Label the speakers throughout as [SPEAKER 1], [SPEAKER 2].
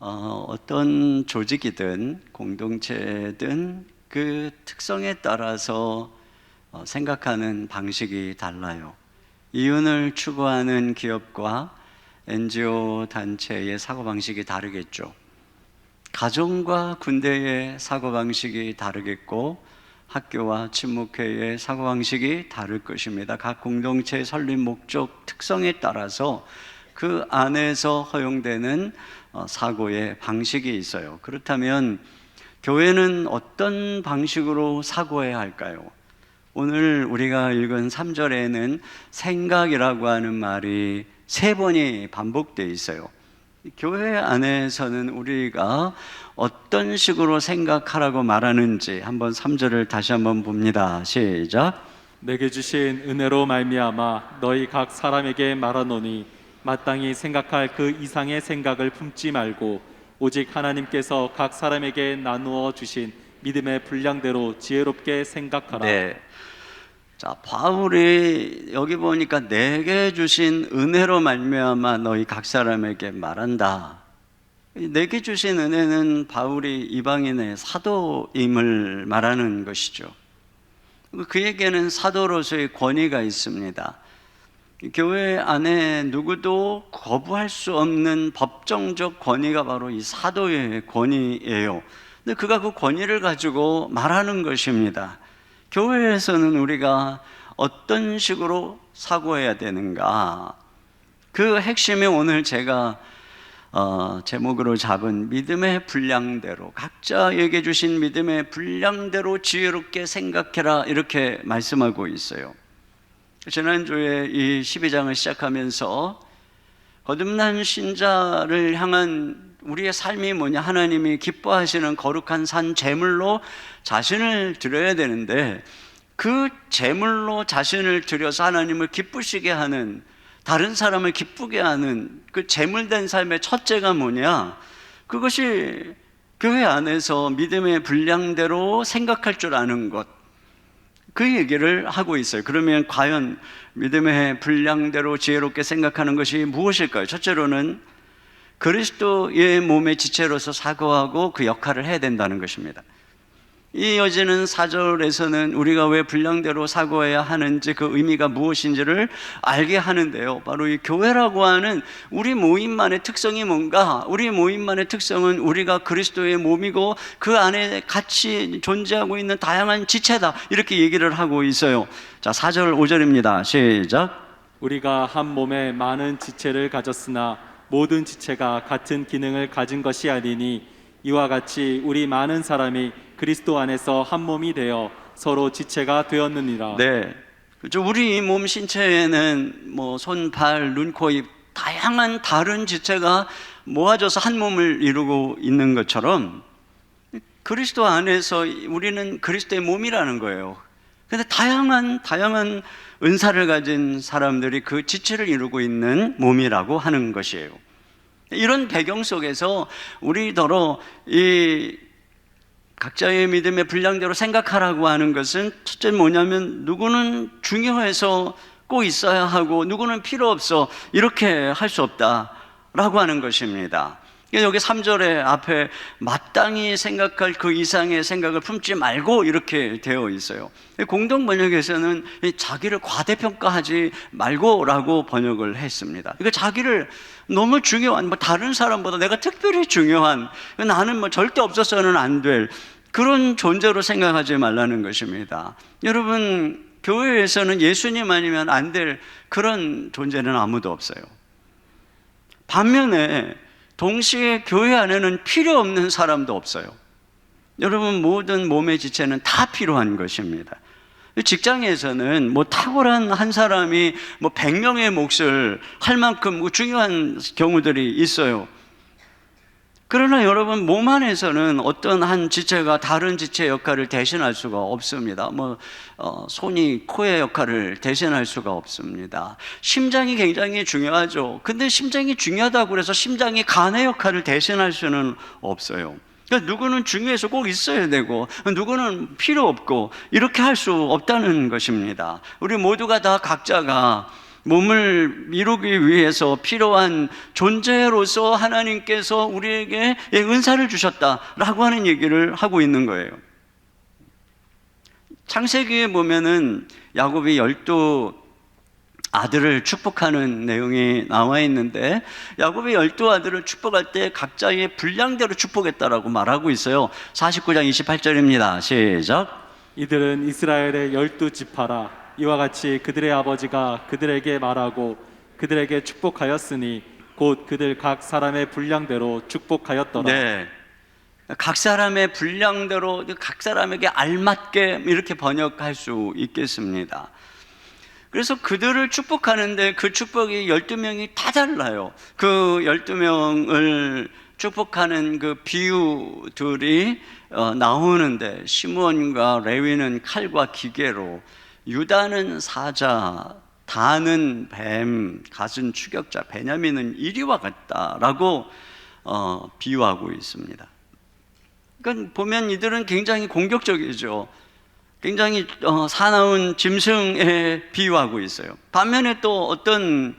[SPEAKER 1] 어떤 조직이든 공동체든 그 특성에 따라서 생각하는 방식이 달라요. 이윤을 추구하는 기업과 NGO 단체의 사고방식이 다르겠죠. 가정과 군대의 사고방식이 다르겠고 학교와 친목회의 사고방식이 다를 것입니다. 각 공동체의 설립 목적 특성에 따라서 그 안에서 허용되는 사고의 방식이 있어요. 그렇다면 교회는 어떤 방식으로 사고해야 할까요? 오늘 우리가 읽은 3절에는 생각이라고 하는 말이 3번이 반복되어 있어요. 교회 안에서는 우리가 어떤 식으로 생각하라고 말하는지 한번 3절을 다시 한번 봅니다. 시작.
[SPEAKER 2] 내게 주신 은혜로 말미암아 너희 각 사람에게 말하노니 마땅히 생각할 그 이상의 생각을 품지 말고 오직 하나님께서 각 사람에게 나누어 주신 믿음의 분량대로 지혜롭게 생각하라.
[SPEAKER 1] 네. 자, 바울이 여기 보니까 내게 주신 은혜로 말미암아 너희 각 사람에게 말한다. 내게 주신 은혜는 바울이 이방인의 사도임을 말하는 것이죠. 그에게는 사도로서의 권위가 있습니다. 교회 안에 누구도 거부할 수 없는 법정적 권위가 바로 이 사도의 권위예요. 근데 그가 그 권위를 가지고 말하는 것입니다. 교회에서는 우리가 어떤 식으로 사고해야 되는가? 그 핵심이 오늘 제가 제목으로 잡은 믿음의 분량대로, 각자에게 주신 믿음의 분량대로 지혜롭게 생각해라, 이렇게 말씀하고 있어요. 지난주에 이 12장을 시작하면서 거듭난 신자를 향한 우리의 삶이 뭐냐, 하나님이 기뻐하시는 거룩한 산 제물로 자신을 드려야 되는데, 그 제물로 자신을 드려서 하나님을 기쁘시게 하는, 다른 사람을 기쁘게 하는 그 제물된 삶의 첫째가 뭐냐, 그것이 교회 안에서 믿음의 분량대로 생각할 줄 아는 것, 그 얘기를 하고 있어요. 그러면 과연 믿음의 분량대로 지혜롭게 생각하는 것이 무엇일까요? 첫째로는 그리스도의 몸의 지체로서 사고하고 그 역할을 해야 된다는 것입니다. 이어지는 4절에서는 우리가 왜 분량대로 사고해야 하는지, 그 의미가 무엇인지를 알게 하는데요, 바로 이 교회라고 하는 우리 모임만의 특성이 뭔가, 우리 모임만의 특성은 우리가 그리스도의 몸이고 그 안에 같이 존재하고 있는 다양한 지체다, 이렇게 얘기를 하고 있어요. 자, 4절 5절입니다. 시작.
[SPEAKER 2] 우리가 한 몸에 많은 지체를 가졌으나 모든 지체가 같은 기능을 가진 것이 아니니 이와 같이 우리 많은 사람이 그리스도 안에서 한 몸이 되어 서로 지체가 되었느니라.
[SPEAKER 1] 네, 그렇죠. 우리 몸 신체에는 뭐 손, 발, 눈, 코, 입, 다양한 다른 지체가 모아져서 한 몸을 이루고 있는 것처럼 그리스도 안에서 우리는 그리스도의 몸이라는 거예요. 그런데 다양한 은사를 가진 사람들이 그 지체를 이루고 있는 몸이라고 하는 것이에요. 이런 배경 속에서 우리더러 이 각자의 믿음의 분량대로 생각하라고 하는 것은, 첫째는 뭐냐면 누구는 중요해서 꼭 있어야 하고 누구는 필요 없어, 이렇게 할 수 없다라고 하는 것입니다. 여기 3절에 앞에 마땅히 생각할 그 이상의 생각을 품지 말고, 이렇게 되어 있어요. 공동 번역에서는 자기를 과대평가하지 말고라고 번역을 했습니다. 그러니까 자기를 너무 중요한, 다른 사람보다 내가 특별히 중요한, 나는 절대 없어서는 안 될 그런 존재로 생각하지 말라는 것입니다. 여러분, 교회에서는 예수님 아니면 안 될 그런 존재는 아무도 없어요. 반면에 동시에 교회 안에는 필요 없는 사람도 없어요. 여러분, 모든 몸의 지체는 다 필요한 것입니다. 직장에서는 탁월한 한 사람이 100명의 몫을 할 만큼 중요한 경우들이 있어요. 그러나 여러분, 몸 안에서는 어떤 한 지체가 다른 지체의 역할을 대신할 수가 없습니다. 손이 코의 역할을 대신할 수가 없습니다. 심장이 굉장히 중요하죠. 근데 심장이 중요하다고 해서 심장이 간의 역할을 대신할 수는 없어요. 그러니까 누구는 중요해서 꼭 있어야 되고 누구는 필요 없고, 이렇게 할 수 없다는 것입니다. 우리 모두가 다 각자가 몸을 이루기 위해서 필요한 존재로서 하나님께서 우리에게 은사를 주셨다라고 하는 얘기를 하고 있는 거예요. 창세기에 보면은 야곱이 12 아들을 축복하는 내용이 나와 있는데, 야곱이 12아들을 축복할 때 각자의 분량대로 축복했다라고 말하고 있어요. 49장 28절입니다. 시작.
[SPEAKER 2] 이들은 이스라엘의 12지파라. 이와 같이 그들의 아버지가 그들에게 말하고 그들에게 축복하였으니 곧 그들 각 사람의 분량대로 축복하였더라.
[SPEAKER 1] 네, 각 사람의 분량대로 각 사람에게 알맞게 이렇게 번역할 수 있겠습니다. 그래서 그들을 축복하는데 그 축복이 12명이 다 달라요. 그 12명을 축복하는 그 비유들이 나오는데, 시므온과 레위는 칼과 기계로, 유다는 사자, 다는 뱀, 갓은 추격자, 베냐민은 이리와 같다라고 비유하고 있습니다. 그러니까 보면 이들은 굉장히 공격적이죠. 굉장히 사나운 짐승에 비유하고 있어요. 반면에 또 어떤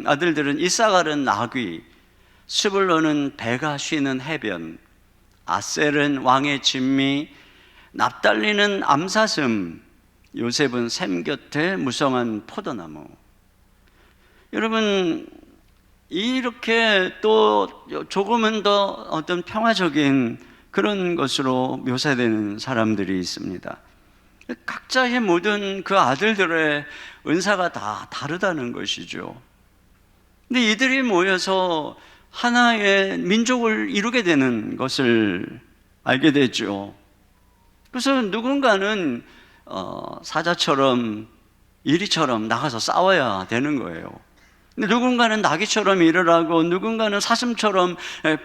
[SPEAKER 1] 아들들은, 이사갈은 나귀, 스불론은 배가 쉬는 해변, 아셀은 왕의 진미, 납달리는 암사슴, 요셉은 샘 곁에 무성한 포도나무. 여러분, 이렇게 또 조금은 더 어떤 평화적인 그런 것으로 묘사되는 사람들이 있습니다. 각자의 모든 그 아들들의 은사가 다 다르다는 것이죠. 근데 이들이 모여서 하나의 민족을 이루게 되는 것을 알게 되죠. 그래서 누군가는 사자처럼, 이리처럼 나가서 싸워야 되는 거예요. 근데 누군가는 나귀처럼 일을 하고, 누군가는 사슴처럼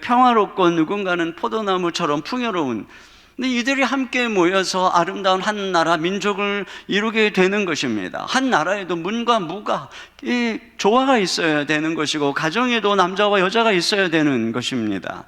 [SPEAKER 1] 평화롭고, 누군가는 포도나무처럼 풍요로운, 근데 이들이 함께 모여서 아름다운 한 나라 민족을 이루게 되는 것입니다. 한 나라에도 문과 무가, 이 조화가 있어야 되는 것이고, 가정에도 남자와 여자가 있어야 되는 것입니다.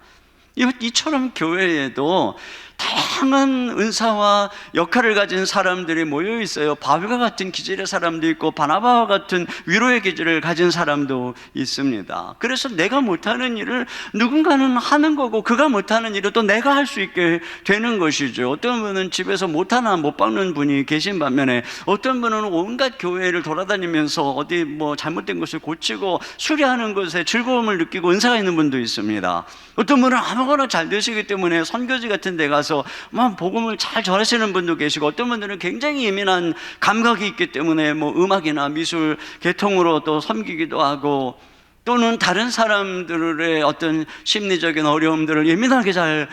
[SPEAKER 1] 이처럼 교회에도 다양한 은사와 역할을 가진 사람들이 모여 있어요. 바울과 같은 기질의 사람도 있고, 바나바와 같은 위로의 기질을 가진 사람도 있습니다. 그래서 내가 못하는 일을 누군가는 하는 거고, 그가 못하는 일을 또 내가 할 수 있게 되는 것이죠. 어떤 분은 집에서 못하나 못 박는 분이 계신 반면에, 어떤 분은 온갖 교회를 돌아다니면서 어디 뭐 잘못된 것을 고치고 수리하는 것에 즐거움을 느끼고 은사가 있는 분도 있습니다. 어떤 분은 아무거나 잘 되시기 때문에 선교지 같은 데 가서 막 복음을 잘 전하시는 분도 계시고, 어떤 분들은 굉장히 예민한 감각이 있기 때문에 뭐 음악이나 미술 계통으로 또 섬기기도 하고, 또는 다른 사람들의 어떤 심리적인 어려움들을 예민하게 잘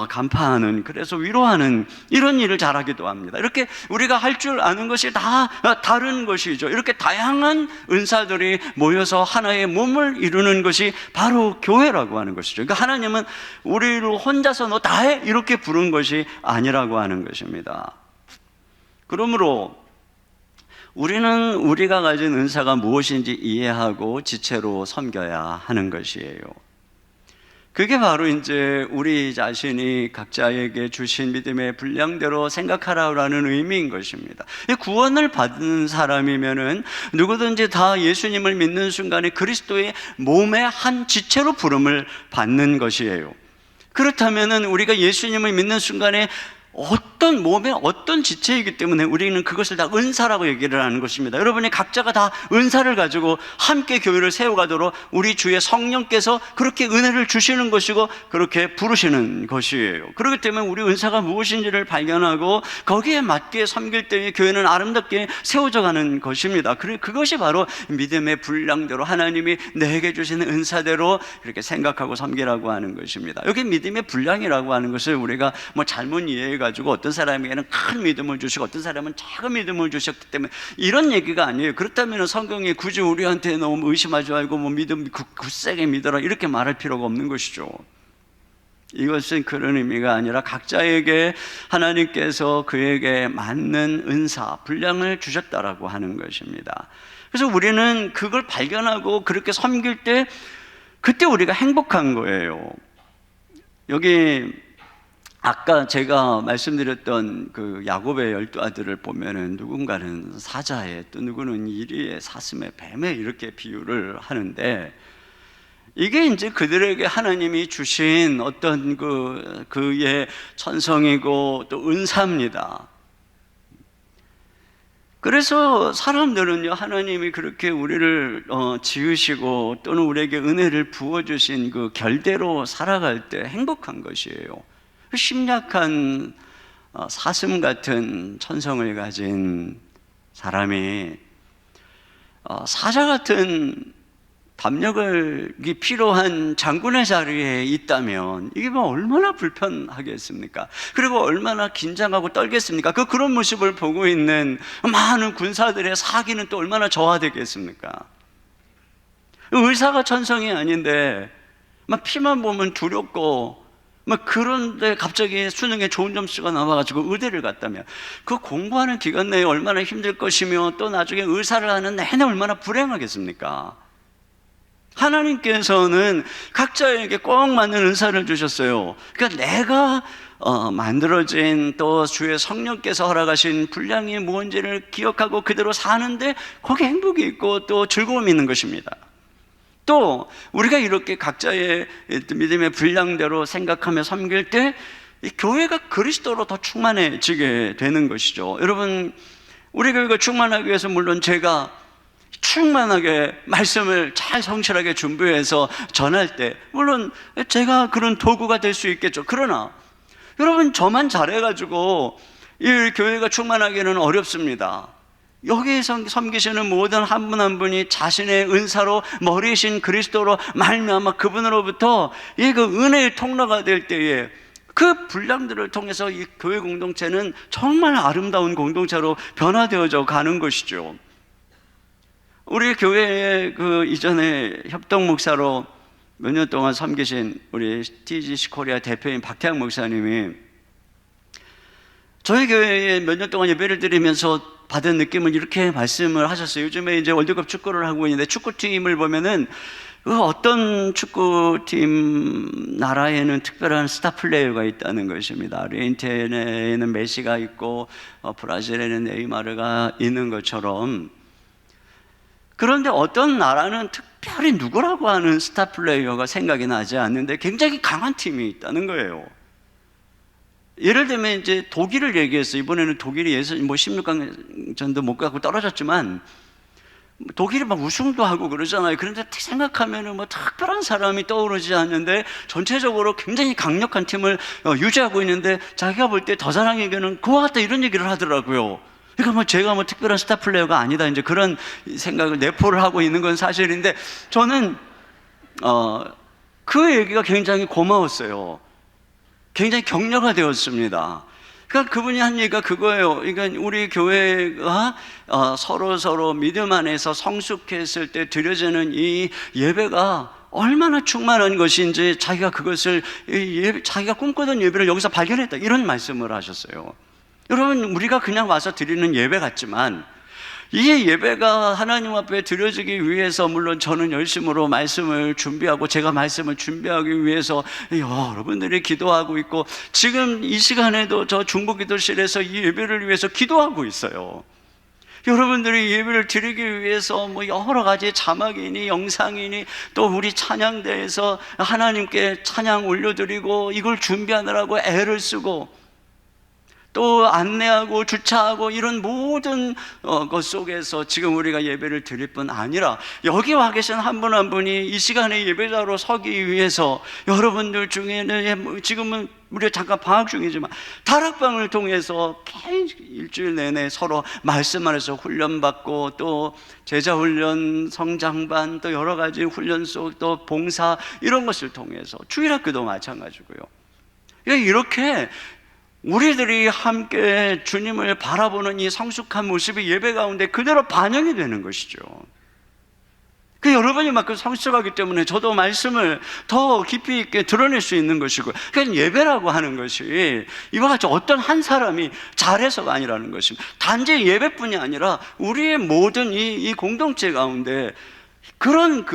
[SPEAKER 1] 간파하는, 그래서 위로하는 이런 일을 잘하기도 합니다. 이렇게 우리가 할 줄 아는 것이 다 다른 것이죠. 이렇게 다양한 은사들이 모여서 하나의 몸을 이루는 것이 바로 교회라고 하는 것이죠. 그러니까 하나님은 우리를 혼자서 너 다 해 이렇게 부른 것이 아니라고 하는 것입니다. 그러므로 우리는 우리가 가진 은사가 무엇인지 이해하고 지체로 섬겨야 하는 것이에요. 그게 바로 이제 우리 자신이 각자에게 주신 믿음의 분량대로 생각하라라는 의미인 것입니다. 구원을 받은 사람이면은 누구든지 다 예수님을 믿는 순간에 그리스도의 몸의 한 지체로 부름을 받는 것이에요. 그렇다면은 우리가 예수님을 믿는 순간에 어떤 몸의 어떤 지체이기 때문에 우리는 그것을 다 은사라고 얘기를 하는 것입니다. 여러분이 각자가 다 은사를 가지고 함께 교회를 세워가도록 우리 주의 성령께서 그렇게 은혜를 주시는 것이고, 그렇게 부르시는 것이에요. 그렇기 때문에 우리 은사가 무엇인지를 발견하고 거기에 맞게 섬길 때에 교회는 아름답게 세워져 가는 것입니다. 그것이 바로 믿음의 분량대로 하나님이 내게 주시는 은사대로 이렇게 생각하고 섬기라고 하는 것입니다. 여기 믿음의 분량이라고 하는 것을 우리가 뭐 잘못 이해해가 가지고 어떤 사람에게는 큰 믿음을 주시고 어떤 사람은 작은 믿음을 주셨기 때문에 이런 얘기가 아니에요. 그렇다면 성경이 굳이 우리한테 너무 의심하지 말고 뭐 믿음 굳세게 믿어라 이렇게 말할 필요가 없는 것이죠. 이것은 그런 의미가 아니라 각자에게 하나님께서 그에게 맞는 은사, 분량을 주셨다라고 하는 것입니다. 그래서 우리는 그걸 발견하고 그렇게 섬길 때 그때 우리가 행복한 거예요. 여기 아까 제가 말씀드렸던 그 야곱의 12아들을 보면은 누군가는 사자에, 또 누구는 이리에, 사슴에, 뱀에 이렇게 비유를 하는데, 이게 이제 그들에게 하나님이 주신 어떤 그의 천성이고 또 은사입니다. 그래서 사람들은요, 하나님이 그렇게 우리를 지으시고 또는 우리에게 은혜를 부어주신 그 결대로 살아갈 때 행복한 것이에요. 심약한 사슴 같은 천성을 가진 사람이 사자 같은 담력이 필요한 장군의 자리에 있다면 이게 뭐 얼마나 불편하겠습니까? 그리고 얼마나 긴장하고 떨겠습니까? 그런 모습을 보고 있는 많은 군사들의 사기는 또 얼마나 저하되겠습니까? 의사가 천성이 아닌데 막 피만 보면 두렵고, 막 그런데 갑자기 수능에 좋은 점수가 나와가지고 의대를 갔다면 그 공부하는 기간 내에 얼마나 힘들 것이며, 또 나중에 의사를 하는 내내 얼마나 불행하겠습니까? 하나님께서는 각자에게 꼭 맞는 은사를 주셨어요. 그러니까 내가 만들어진, 또 주의 성령께서 허락하신 분량이 무언지를 기억하고 그대로 사는데 거기에 행복이 있고 또 즐거움이 있는 것입니다. 또 우리가 이렇게 각자의 믿음의 분량대로 생각하며 섬길 때 이 교회가 그리스도로 더 충만해지게 되는 것이죠. 여러분, 우리 교회가 충만하기 위해서 물론 제가 충만하게 말씀을 잘 성실하게 준비해서 전할 때 물론 제가 그런 도구가 될 수 있겠죠. 그러나 여러분, 저만 잘해가지고 이 교회가 충만하기는 어렵습니다. 여기에서 섬기시는 모든 한 분 한 분이 자신의 은사로 머리이신 그리스도로 말미암아 그분으로부터 이 은혜의 통로가 될 때에 그 분량들을 통해서 이 교회 공동체는 정말 아름다운 공동체로 변화되어져 가는 것이죠. 우리 교회의 이전에 협동 목사로 몇 년 동안 섬기신 우리 TGC 코리아 대표인 박태양 목사님이 저희 교회에 몇 년 동안 예배를 드리면서 받은 느낌을 이렇게 말씀을 하셨어요. 요즘에 이제 월드컵 축구를 하고 있는데 축구팀을 보면은 어떤 축구팀 나라에는 특별한 스타 플레이어가 있다는 것입니다. 아르헨티나에는 메시가 있고 브라질에는 네이마르가 있는 것처럼, 그런데 어떤 나라는 특별히 누구라고 하는 스타 플레이어가 생각이 나지 않는데 굉장히 강한 팀이 있다는 거예요. 예를 들면 이제 독일을 얘기했어요. 이번에는 독일이 16강전도 못 가고 떨어졌지만 독일이 막 우승도 하고 그러잖아요. 그런데 생각하면은 특별한 사람이 떠오르지 않는데 전체적으로 굉장히 강력한 팀을 유지하고 있는데, 자기가 볼 때 더 잘하기에는 그와 같다 이런 얘기를 하더라고요. 그러니까 제가 특별한 스타 플레이어가 아니다, 이제 그런 생각을 내포를 하고 있는 건 사실인데, 저는 그 얘기가 굉장히 고마웠어요. 굉장히 격려가 되었습니다. 그러니까 그분이 한 얘기가 그거예요. 그러니까 우리 교회가 서로 믿음 안에서 성숙했을 때 드려지는 이 예배가 얼마나 충만한 것인지 자기가 그것을 자기가 꿈꾸던 예배를 여기서 발견했다, 이런 말씀을 하셨어요. 여러분, 우리가 그냥 와서 드리는 예배 같지만 이 예배가 하나님 앞에 드려지기 위해서 물론 저는 열심으로 말씀을 준비하고 제가 말씀을 준비하기 위해서 여러분들이 기도하고 있고, 지금 이 시간에도 저 중보기도실에서 이 예배를 위해서 기도하고 있어요. 여러분들이 예배를 드리기 위해서 여러 가지 자막이니 영상이니 또 우리 찬양대에서 하나님께 찬양 올려드리고 이걸 준비하느라고 애를 쓰고 또 안내하고 주차하고 이런 모든 것 속에서 지금 우리가 예배를 드릴 뿐 아니라 여기 와 계신 한 분 한 분이 이 시간에 예배자로 서기 위해서 여러분들 중에는 지금은 우리가 잠깐 방학 중이지만 다락방을 통해서 일주일 내내 서로 말씀 안에서 훈련받고 또 제자훈련, 성장반, 또 여러 가지 훈련 속 또 봉사 이런 것을 통해서 주일학교도 마찬가지고요. 이렇게 우리들이 함께 주님을 바라보는 이 성숙한 모습이 예배 가운데 그대로 반영이 되는 것이죠. 여러분이 만큼 성숙하기 때문에 저도 말씀을 더 깊이 있게 드러낼 수 있는 것이고, 그러니까 예배라고 하는 것이 이와 같이 어떤 한 사람이 잘해서가 아니라는 것입니다. 단지 예배뿐이 아니라 우리의 모든 이 공동체 가운데 그런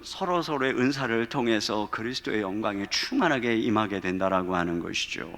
[SPEAKER 1] 서로서로의 은사를 통해서 그리스도의 영광에 충만하게 임하게 된다라고 하는 것이죠.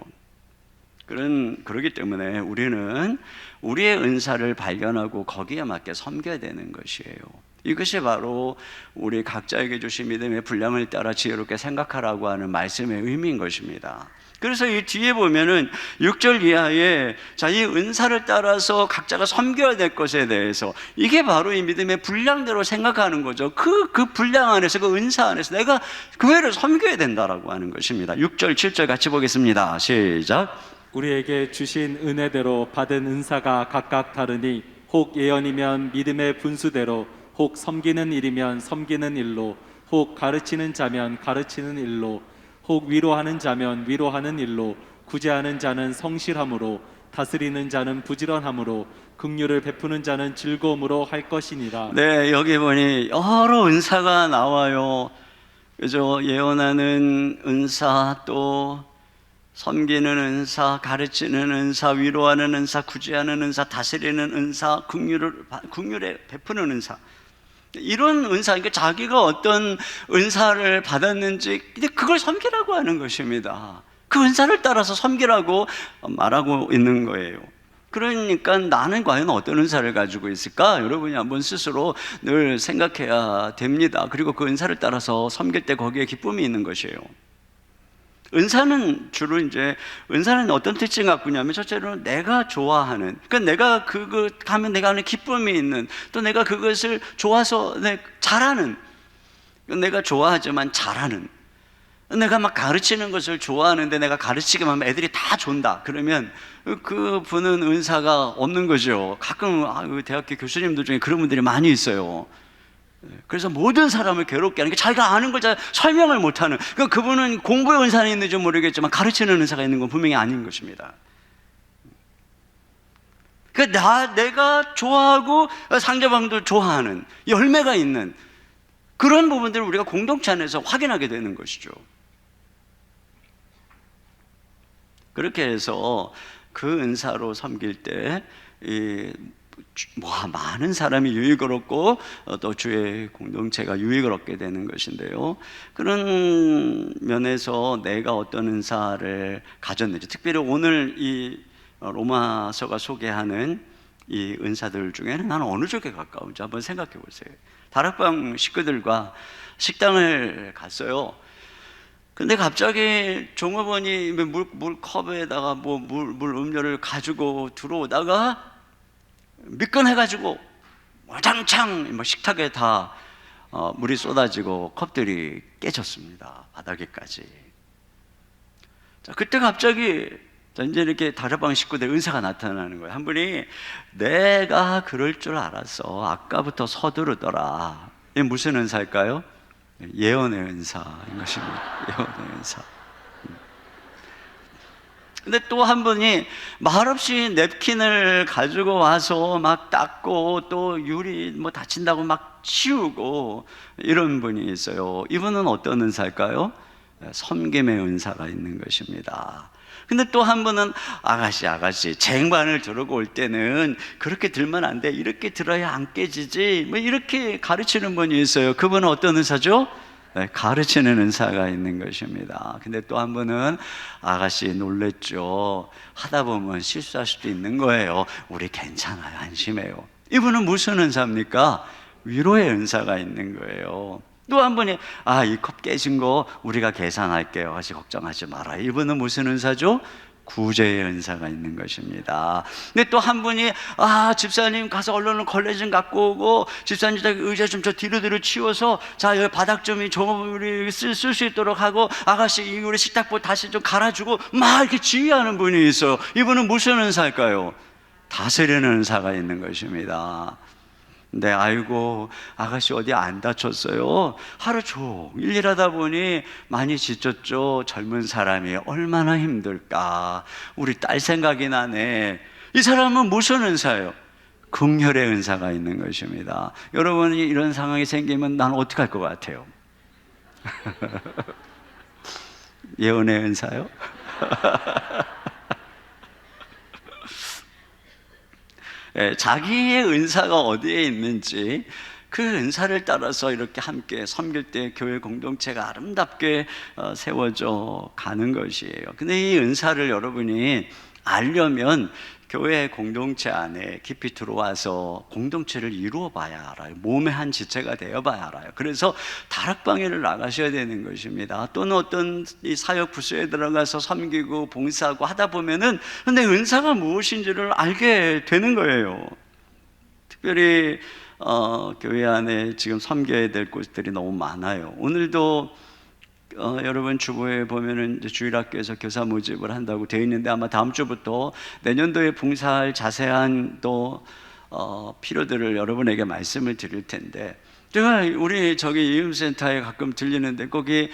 [SPEAKER 1] 그러기 때문에 우리는 우리의 은사를 발견하고 거기에 맞게 섬겨야 되는 것이에요. 이것이 바로 우리 각자에게 주신 믿음의 분량을 따라 지혜롭게 생각하라고 하는 말씀의 의미인 것입니다. 그래서 이 뒤에 보면은 6절 이하에 자, 이 은사를 따라서 각자가 섬겨야 될 것에 대해서 이게 바로 이 믿음의 분량대로 생각하는 거죠. 그 분량 안에서, 그 은사 안에서 내가 교회를 섬겨야 된다라고 하는 것입니다. 6절, 7절 같이 보겠습니다. 시작.
[SPEAKER 2] 우리에게 주신 은혜대로 받은 은사가 각각 다르니 혹 예언이면 믿음의 분수대로, 혹 섬기는 일이면 섬기는 일로, 혹 가르치는 자면 가르치는 일로, 혹 위로하는 자면 위로하는 일로, 구제하는 자는 성실함으로, 다스리는 자는 부지런함으로, 긍휼을 베푸는 자는 즐거움으로 할 것이니라.
[SPEAKER 1] 네, 여기 보니 여러 은사가 나와요. 그죠? 예언하는 은사, 또 섬기는 은사, 가르치는 은사, 위로하는 은사, 구제하는 은사, 다스리는 은사, 긍휼에 베푸는 은사. 이런 은사, 그러니까 자기가 어떤 은사를 받았는지 근데 그걸 섬기라고 하는 것입니다. 그 은사를 따라서 섬기라고 말하고 있는 거예요. 그러니까 나는 과연 어떤 은사를 가지고 있을까? 여러분이 한번 스스로 늘 생각해야 됩니다. 그리고 그 은사를 따라서 섬길 때 거기에 기쁨이 있는 것이에요. 은사는 주로 은사는 어떤 특징을 갖고 있냐면 첫째로 내가 좋아하는, 그러니까 내가 그거 하면 내가 하는 기쁨이 있는, 또 내가 그것을 좋아서 잘하는, 내가 좋아하지만 잘하는, 내가 막 가르치는 것을 좋아하는데 내가 가르치기만 하면 애들이 다 존다. 그러면 그 분은 은사가 없는 거죠. 가끔 대학교 교수님들 중에 그런 분들이 많이 있어요. 그래서 모든 사람을 괴롭게 하는 게 자기가 아는 걸 잘 설명을 못하는, 그분은 공부의 은사는 있는지 모르겠지만 가르치는 은사가 있는 건 분명히 아닌 것입니다. 내가 좋아하고 상대방도 좋아하는 열매가 있는 그런 부분들을 우리가 공동체 안에서 확인하게 되는 것이죠. 그렇게 해서 그 은사로 섬길 때 많은 사람이 유익을 얻고 또 주의 공동체가 유익을 얻게 되는 것인데요. 그런 면에서 내가 어떤 은사를 가졌는지, 특별히 오늘 이 로마서가 소개하는 이 은사들 중에는 나는 어느 쪽에 가까운지 한번 생각해 보세요. 다락방 식구들과 식당을 갔어요. 근데 갑자기 종업원이 물컵에다가 물 음료를 가지고 들어오다가 미끈해가지고 와장창 식탁에 다 물이 쏟아지고 컵들이 깨졌습니다. 바닥에까지. 자, 그때 갑자기 이제 이렇게 다락방 식구들 은사가 나타나는 거예요. 한 분이 내가 그럴 줄 알았어. 아까부터 서두르더라. 이게 무슨 은사일까요? 예언의 은사인 것입니다. 예언의 은사. 근데 또 한 분이 말없이 냅킨을 가지고 와서 막 닦고 또 유리 다친다고 막 치우고 이런 분이 있어요. 이분은 어떤 은사일까요? 섬김의 은사가 있는 것입니다. 근데 또 한 분은 아가씨 쟁반을 들고 올 때는 그렇게 들면 안 돼, 이렇게 들어야 안 깨지지, 이렇게 가르치는 분이 있어요. 그분은 어떤 은사죠? 가르치는 은사가 있는 것입니다. 근데 또 한 분은 아가씨 놀랬죠, 하다 보면 실수할 수도 있는 거예요, 우리 괜찮아요, 안심해요. 이분은 무슨 은사입니까? 위로의 은사가 있는 거예요. 또 한 분이 이 컵 깨진 거 우리가 계산할게요, 아가씨 걱정하지 마라. 이분은 무슨 은사죠? 구제의 은사가 있는 것입니다. 근데 또 한 분이 집사님 가서 얼른 걸레 좀 갖고 오고, 집사님 의자 좀 저 뒤로 치워서 자 여기 바닥 좀 우리 쓸 수 있도록 하고, 아가씨 우리 식탁보 다시 좀 갈아주고 막 이렇게 지휘하는 분이 있어요. 이분은 무슨 은사일까요? 다스리는 은사가 있는 것입니다. 네, 아이고 아가씨 어디 안 다쳤어요? 하루 종일 일하다 보니 많이 지쳤죠. 젊은 사람이 얼마나 힘들까. 우리 딸 생각이 나네. 이 사람은 무슨 은사예요? 긍휼의 은사가 있는 것입니다. 여러분이 이런 상황이 생기면 난 어떻게 할 것 같아요? 예언의 은사요? 자기의 은사가 어디에 있는지 그 은사를 따라서 이렇게 함께 섬길 때 교회 공동체가 아름답게 세워져 가는 것이에요. 근데 이 은사를 여러분이 알려면 교회 공동체 안에 깊이 들어와서 공동체를 이루어 봐야 알아요. 몸의 한 지체가 되어 봐야 알아요. 그래서 다락방에를 나가셔야 되는 것입니다. 또는 어떤 이 사역 부서에 들어가서 섬기고 봉사하고 하다 보면은 근데 은사가 무엇인지를 알게 되는 거예요. 특별히 교회 안에 지금 섬겨야 될 곳들이 너무 많아요. 오늘도 여러분 주보에 보면은 이제 주일학교에서 교사 모집을 한다고 되어 있는데 아마 다음 주부터 내년도에 봉사할 자세한 또 필요들을 여러분에게 말씀을 드릴 텐데, 제가 우리 저기 이음센터에 가끔 들리는데 거기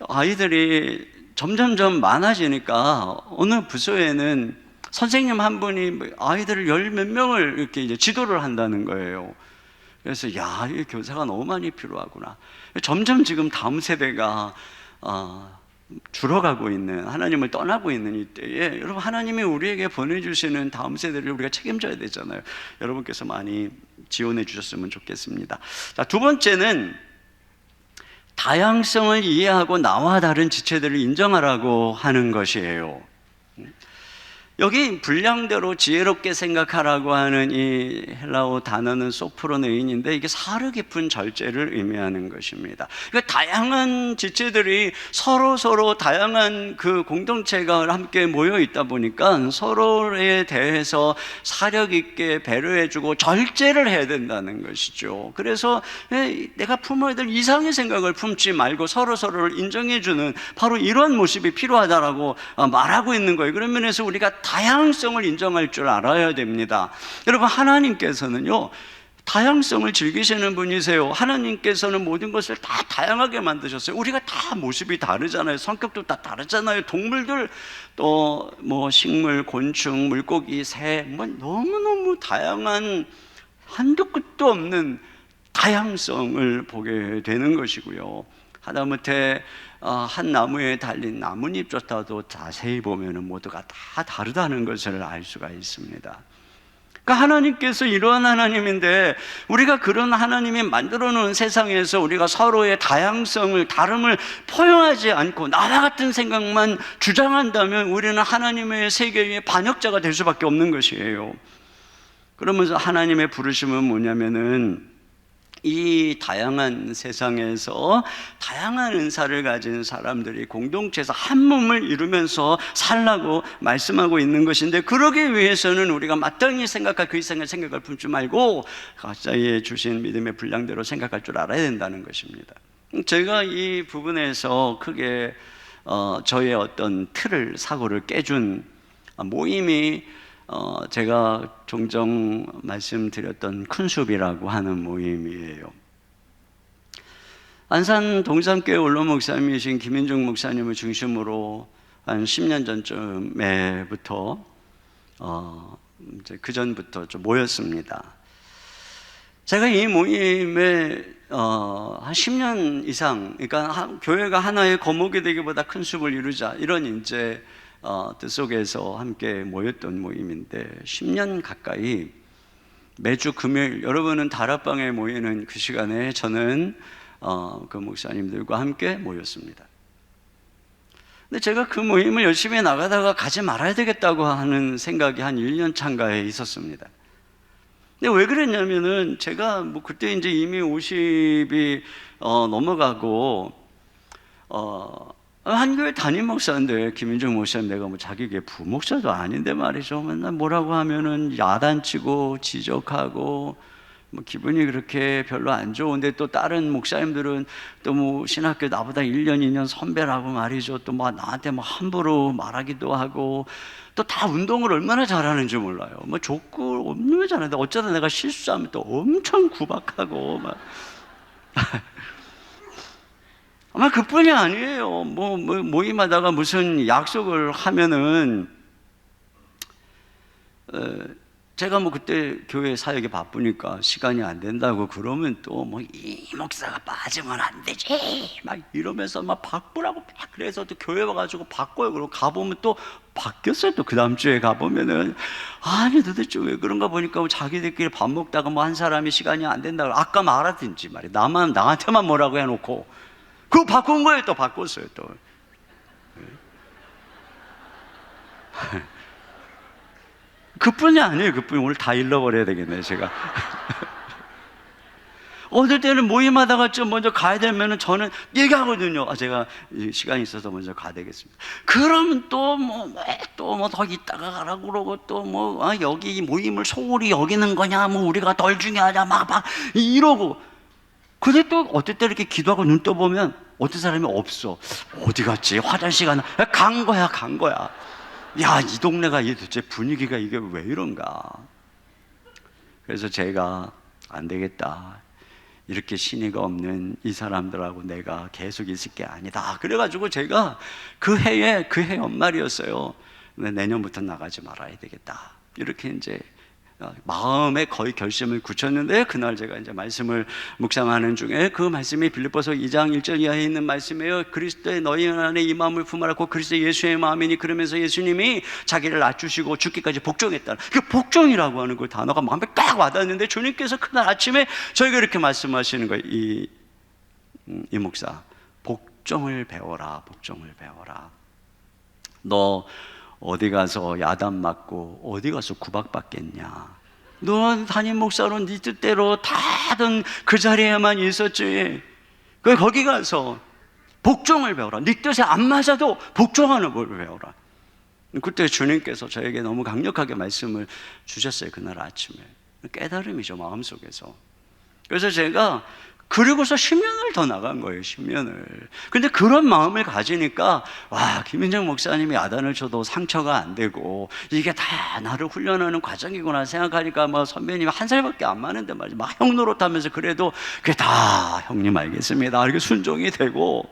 [SPEAKER 1] 아이들이 점점점 많아지니까 어느 부서에는 선생님 한 분이 아이들을 열 몇 명을 이렇게 이제 지도를 한다는 거예요. 그래서 야, 이 교사가 너무 많이 필요하구나. 점점 지금 다음 세대가 줄어가고 있는, 하나님을 떠나고 있는 이때에 여러분, 하나님이 우리에게 보내주시는 다음 세대를 우리가 책임져야 되잖아요. 여러분께서 많이 지원해 주셨으면 좋겠습니다. 자, 두 번째는 다양성을 이해하고 나와 다른 지체들을 인정하라고 하는 것이에요. 여기 분량대로 지혜롭게 생각하라고 하는 이 헬라어 단어는 소프로네인인데 이게 사려 깊은 절제를 의미하는 것입니다. 그러니까 다양한 지체들이 서로 다양한 그 공동체가 함께 모여 있다 보니까 서로에 대해서 사려 깊게 배려해주고 절제를 해야 된다는 것이죠. 그래서 내가 품어야 될 이상의 생각을 품지 말고 서로를 인정해주는 바로 이런 모습이 필요하다라고 말하고 있는 거예요. 그런 면에서 우리가 다양성을 인정할 줄 알아야 됩니다. 여러분, 하나님께서는요, 다양성을 즐기시는 분이세요. 하나님께서는 모든 것을 다 다양하게 만드셨어요. 우리가 다 모습이 다르잖아요. 성격도 다 다르잖아요. 동물들, 또 뭐 식물, 곤충, 물고기, 새, 뭐 너무너무 다양한 한도 끝도 없는 다양성을 보게 되는 것이고요. 하다못해 한 나무에 달린 나뭇잎조차도 자세히 보면 모두가 다 다르다는 것을 알 수가 있습니다. 그러니까 하나님께서 이러한 하나님인데 우리가 그런 하나님이 만들어 놓은 세상에서 우리가 서로의 다양성을, 다름을 포용하지 않고 나와 같은 생각만 주장한다면 우리는 하나님의 세계의 반역자가 될 수밖에 없는 것이에요. 그러면서 하나님의 부르심은 뭐냐면은 이 다양한 세상에서 다양한 은사를 가진 사람들이 공동체에서 한 몸을 이루면서 살라고 말씀하고 있는 것인데, 그러기 위해서는 우리가 마땅히 생각할 그 이상의 생각을 품지 말고 각자의 주신 믿음의 분량대로 생각할 줄 알아야 된다는 것입니다. 제가 이 부분에서 크게 저의 어떤 틀을, 사고를 깨준 모임이 제가 종종 말씀드렸던 큰숲이라고 하는 모임이에요. 안산 동산교회 원로 목사님이신 김인중 목사님을 중심으로 한 10년 전쯤에부터 이제 그 전부터 좀 모였습니다. 제가 이 모임에 한 10년 이상, 그러니까 교회가 하나의 거목이 되기보다 큰 숲을 이루자, 이런 이제 뜻 속에서 함께 모였던 모임인데 10년 가까이 매주 금요일, 여러분은 다락방에 모이는 그 시간에 저는 그 목사님들과 함께 모였습니다. 근데 제가 그 모임을 열심히 나가다가 가지 말아야 되겠다고 하는 생각이 한 1년 차인가에 있었습니다. 근데 왜 그랬냐면은 제가 뭐 그때 이제 이미 50이 넘어가고 한 교회 담임 목사인데, 김인중 목사님, 내가 뭐 자기 교회 부목사도 아닌데 말이죠. 맨날 뭐라고 하면은 야단치고 지적하고 뭐 기분이 그렇게 별로 안 좋은데, 또 다른 목사님들은 또 뭐 신학교 나보다 1년 2년 선배라고 말이죠. 또 뭐 나한테 뭐 함부로 말하기도 하고, 또 다 운동을 얼마나 잘하는지 몰라요. 뭐 족구 없는 잘하는데 어쩌다 내가 실수하면 또 엄청 구박하고 막. 아마 그뿐이 아니에요. 모임하다가 무슨 약속을 하면은 제가 뭐 그때 교회 사역이 바쁘니까 시간이 안 된다고 그러면 또 뭐 이 목사가 빠지면 안 되지 막 이러면서 막 바꾸라고 막, 그래서 또 교회 와가지고 바꿔요. 그러고 가보면 또 바뀌었어요. 또 그 다음 주에 가보면은 아니 도대체 왜 그런가 보니까 뭐 자기들끼리 밥 먹다가 뭐 한 사람이 시간이 안 된다고 아까 말하든지 말이야. 나한테만 뭐라고 해놓고 그거 바꾼 거예요. 또 바꿨어요. 또 그뿐이 아니에요. 그뿐이. 오늘 다 잃어버려야 되겠네 제가. 어떨 때는 모임하다가 좀 먼저 가야 되면은 저는 얘기하거든요. 제가 시간이 있어서 먼저 가야 되겠습니다. 그러면 또 더 있다가 가라고 그러고 또 여기 모임을 소홀히 여기는 거냐, 우리가 덜 중요하냐, 막 이러고. 근데 또 어떨 때 이렇게 기도하고 눈 떠보면 어떤 사람이 없어. 어디 갔지? 화장실 가나? 간 거야. 야, 이 동네가 도대체 분위기가 이게 왜 이런가? 그래서 제가 안 되겠다. 이렇게 신의가 없는 이 사람들하고 내가 계속 있을 게 아니다. 그래가지고 제가 그 해 연말이었어요. 내년부터 나가지 말아야 되겠다. 이렇게 이제 마음에 거의 결심을 굳혔는데, 그날 제가 이제 말씀을 묵상하는 중에 그 말씀이 빌립보서 2장 1절 이하에 있는 말씀이에요. 그리스도의 너희 안에 이 마음을 품으라고 그리스도 예수의 마음이니. 그러면서 예수님이 자기를 낮추시고 죽기까지 복종했다. 그 복종이라고 하는 그 단어가 마음에 딱 와닿는데, 주님께서 그날 아침에 저에게 이렇게 말씀하시는 거예요. 이 목사, 복종을 배워라. 너 어디 가서 야단 맞고 어디 가서 구박받겠냐? 너 담임 목사로 네 뜻대로 다 하던 그 자리에만 있었지. 거기 가서 복종을 배워라. 네 뜻에 안 맞아도 복종하는 법을 배워라. 그때 주님께서 저에게 너무 강력하게 말씀을 주셨어요. 그날 아침에. 깨달음이죠, 마음속에서. 그래서 제가 그리고서 10년을 더 나간 거예요. 10년을. 근데 그런 마음을 가지니까, 와, 김인정 목사님이 야단을 쳐도 상처가 안 되고 이게 다 나를 훈련하는 과정이구나 생각하니까, 선배님이 한 살밖에 안 많은데 말이야, 막 형 노릇하면서 그래도 그게 다 형님 알겠습니다 이렇게 순종이 되고.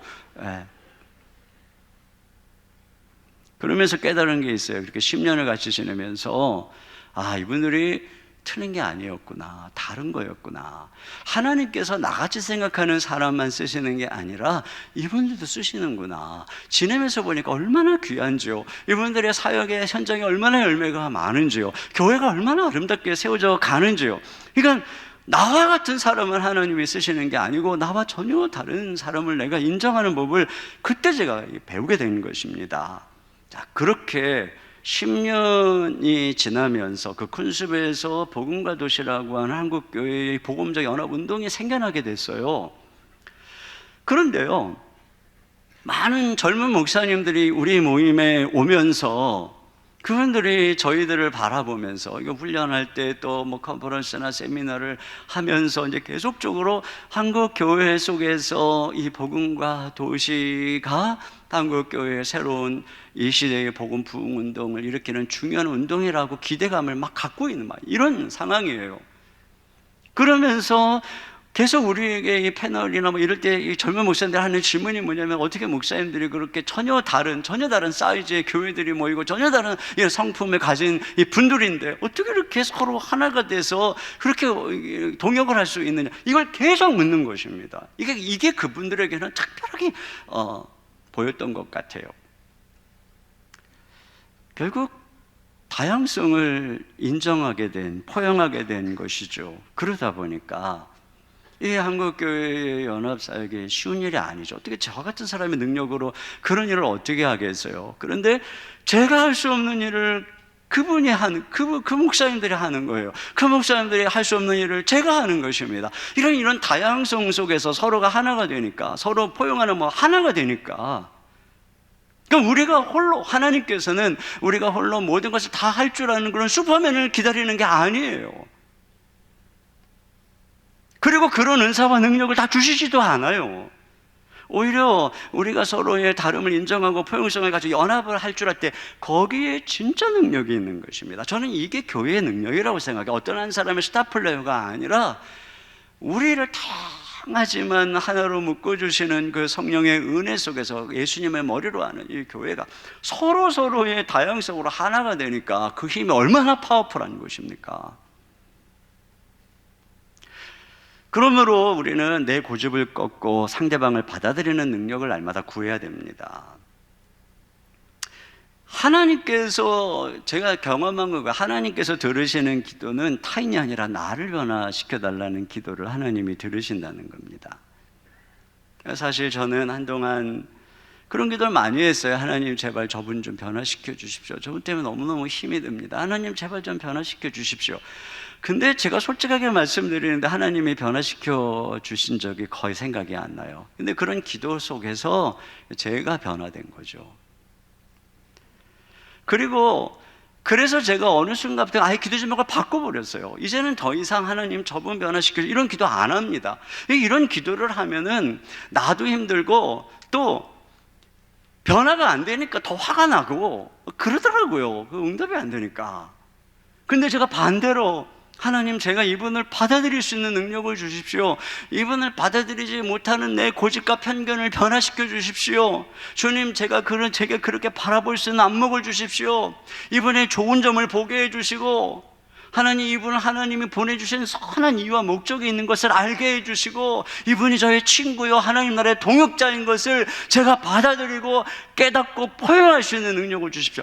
[SPEAKER 1] 그러면서 깨달은 게 있어요. 그렇게 10년을 같이 지내면서, 이분들이 틀린 게 아니었구나, 다른 거였구나. 하나님께서 나같이 생각하는 사람만 쓰시는 게 아니라 이분들도 쓰시는구나. 지내면서 보니까 얼마나 귀한지요. 이분들의 사역의 현장에 얼마나 열매가 많은지요. 교회가 얼마나 아름답게 세워져 가는지요. 그러니까 나와 같은 사람을 하나님이 쓰시는 게 아니고 나와 전혀 다른 사람을 내가 인정하는 법을 그때 제가 배우게 된 것입니다. 자, 그렇게 10년이 지나면서 그 쿤스베에서 복음과 도시라고 하는 한국교회의 복음적 연합운동이 생겨나게 됐어요. 그런데요, 많은 젊은 목사님들이 우리 모임에 오면서 그분들이 저희들을 바라보면서, 이거 훈련할 때 또 컨퍼런스나 세미나를 하면서 이제 계속적으로 한국 교회 속에서 이 복음과 도시가 한국 교회의 새로운 이 시대의 복음 부흥 운동을 일으키는 중요한 운동이라고 기대감을 막 갖고 있는 이런 상황이에요. 그러면서 계속 우리에게 이 패널이나 이럴 때 이 젊은 목사님들 하는 질문이 뭐냐면, 어떻게 목사님들이 그렇게 전혀 다른 사이즈의 교회들이 모이고 전혀 다른 성품을 가진 이 분들인데 어떻게 이렇게 서로 하나가 돼서 그렇게 동역을 할 수 있느냐, 이걸 계속 묻는 것입니다. 이게 그분들에게는 특별하게 보였던 것 같아요. 결국 다양성을 인정하게 된, 포용하게 된 것이죠. 그러다 보니까 이 한국교회의 연합사역이 쉬운 일이 아니죠. 어떻게 저 같은 사람의 능력으로 그런 일을 어떻게 하겠어요? 그런데 제가 할 수 없는 일을 그분이 하는, 그 목사님들이 하는 거예요. 그 목사님들이 할 수 없는 일을 제가 하는 것입니다. 이런 다양성 속에서 서로가 하나가 되니까, 서로 포용하는 하나가 되니까, 그럼 우리가 홀로, 하나님께서는 우리가 홀로 모든 것을 다 할 줄 아는 그런 슈퍼맨을 기다리는 게 아니에요. 그리고 그런 은사와 능력을 다 주시지도 않아요. 오히려 우리가 서로의 다름을 인정하고 포용성을 가지고 연합을 할 줄 알 때 거기에 진짜 능력이 있는 것입니다. 저는 이게 교회의 능력이라고 생각해요. 어떤 한 사람의 스타 플레이어가 아니라 우리를 다양하지만 하나로 묶어주시는 그 성령의 은혜 속에서 예수님의 머리로 하는 이 교회가 서로의 다양성으로 하나가 되니까 그 힘이 얼마나 파워풀한 것입니까? 그러므로 우리는 내 고집을 꺾고 상대방을 받아들이는 능력을 날마다 구해야 됩니다. 하나님께서, 제가 경험한 거가, 하나님께서 들으시는 기도는 타인이 아니라 나를 변화시켜달라는 기도를 하나님이 들으신다는 겁니다. 사실 저는 한동안 그런 기도를 많이 했어요. 하나님 제발 저분 좀 변화시켜 주십시오. 저분 때문에 너무너무 힘이 듭니다. 하나님 제발 좀 변화시켜 주십시오. 근데 제가 솔직하게 말씀드리는데 하나님이 변화시켜 주신 적이 거의 생각이 안 나요. 근데 그런 기도 속에서 제가 변화된 거죠. 그리고 그래서 제가 어느 순간부터 아예 기도 제목을 바꿔버렸어요. 이제는 더 이상 하나님 저분 변화시켜 이런 기도 안 합니다. 이런 기도를 하면은 나도 힘들고 또 변화가 안 되니까 더 화가 나고 그러더라고요. 응답이 안 되니까. 근데 제가 반대로 하나님 제가 이분을 받아들일 수 있는 능력을 주십시오. 이분을 받아들이지 못하는 내 고집과 편견을 변화시켜 주십시오. 주님 제가 제게 그렇게 바라볼 수 있는 안목을 주십시오. 이분의 좋은 점을 보게 해주시고 하나님 이분을 하나님이 보내주신 선한 이유와 목적이 있는 것을 알게 해주시고 이분이 저의 친구요 하나님 나라의 동역자인 것을 제가 받아들이고 깨닫고 포용할 수 있는 능력을 주십시오.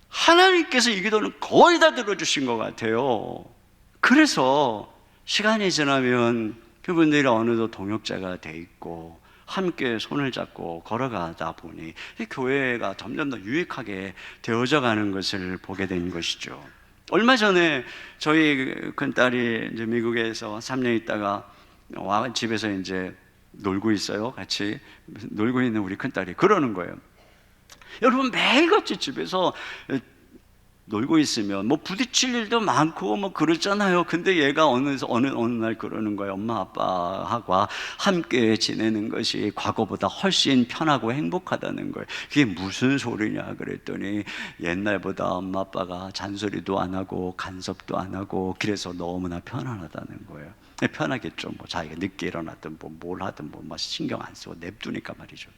[SPEAKER 1] 하나님께서 이 기도는 거의 다 들어주신 것 같아요. 그래서 시간이 지나면 그분들이 어느덧 동역자가 돼 있고 함께 손을 잡고 걸어가다 보니 이 교회가 점점 더 유익하게 되어져 가는 것을 보게 된 것이죠. 얼마 전에 저희 큰딸이 이제 미국에서 3년 있다가 집에서 이제 놀고 있어요. 같이 놀고 있는 우리 큰딸이 그러는 거예요. 여러분 매일같이 집에서 놀고 있으면 뭐 부딪힐 일도 많고 뭐 그렇잖아요. 근데 얘가 어느 날 그러는 거예요. 엄마 아빠하고 함께 지내는 것이 과거보다 훨씬 편하고 행복하다는 거예요. 그게 무슨 소리냐 그랬더니 옛날보다 엄마 아빠가 잔소리도 안 하고 간섭도 안 하고 그래서 너무나 편안하다는 거예요. 편하겠죠. 뭐 자기가 늦게 일어났든 뭐 뭘 하든 뭐 신경 안 쓰고 냅두니까 말이죠.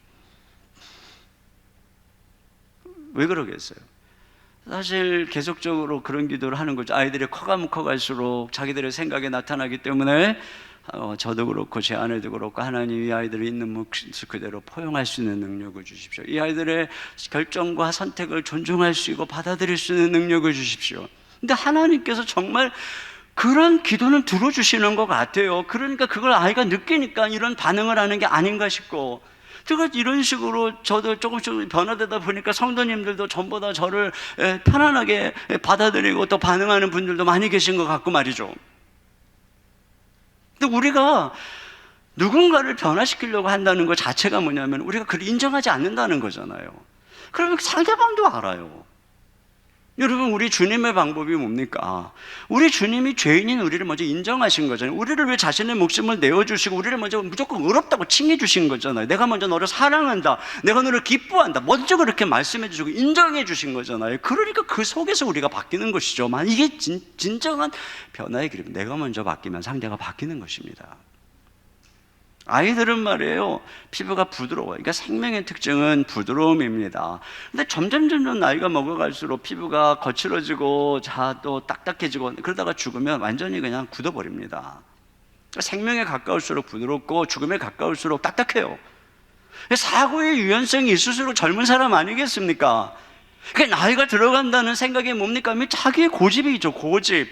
[SPEAKER 1] 왜 그러겠어요? 사실 계속적으로 그런 기도를 하는 거죠. 아이들이 커가면 커갈수록 자기들의 생각이 나타나기 때문에 저도 그렇고 제 아내도 그렇고 하나님이 아이들이 있는 모습 그대로 포용할 수 있는 능력을 주십시오. 이 아이들의 결정과 선택을 존중할 수 있고 받아들일 수 있는 능력을 주십시오. 근데 하나님께서 정말 그런 기도는 들어주시는 것 같아요. 그러니까 그걸 아이가 느끼니까 이런 반응을 하는 게 아닌가 싶고 제가 이런 식으로 저도 조금씩 변화되다 보니까 성도님들도 전보다 저를 편안하게 받아들이고 또 반응하는 분들도 많이 계신 것 같고 말이죠. 근데 우리가 누군가를 변화시키려고 한다는 것 자체가 뭐냐면 우리가 그걸 인정하지 않는다는 거잖아요. 그러면 상대방도 알아요. 여러분 우리 주님의 방법이 뭡니까? 우리 주님이 죄인인 우리를 먼저 인정하신 거잖아요. 우리를 왜 자신의 목숨을 내어주시고 우리를 먼저 무조건 의롭다고 칭해 주신 거잖아요. 내가 먼저 너를 사랑한다, 내가 너를 기뻐한다, 먼저 그렇게 말씀해 주시고 인정해 주신 거잖아요. 그러니까 그 속에서 우리가 바뀌는 것이죠. 이게 진정한 변화의 길입니다. 내가 먼저 바뀌면 상대가 바뀌는 것입니다. 아이들은 말이에요, 피부가 부드러워요. 그러니까 생명의 특징은 부드러움입니다. 근데 점점 나이가 먹어갈수록 피부가 거칠어지고 또 딱딱해지고 그러다가 죽으면 완전히 그냥 굳어버립니다. 그러니까 생명에 가까울수록 부드럽고 죽음에 가까울수록 딱딱해요. 사고의 유연성이 있을수록 젊은 사람 아니겠습니까? 그러니까 나이가 들어간다는 생각이 뭡니까? 자기의 고집이죠, 고집.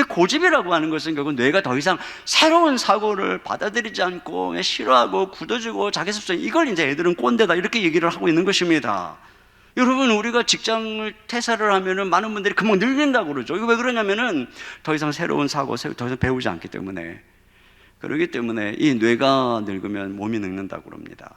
[SPEAKER 1] 고집이라고 하는 것은 결국 뇌가 더 이상 새로운 사고를 받아들이지 않고 싫어하고 굳어지고 자기 습성, 이걸 이제 애들은 꼰대다 이렇게 얘기를 하고 있는 것입니다. 여러분 우리가 직장을 퇴사를 하면은 많은 분들이 금방 늙는다고 그러죠. 이거 왜 그러냐면은 더 이상 새로운 사고, 더 이상 배우지 않기 때문에. 그렇기 때문에 이 뇌가 늙으면 몸이 늙는다고 그럽니다.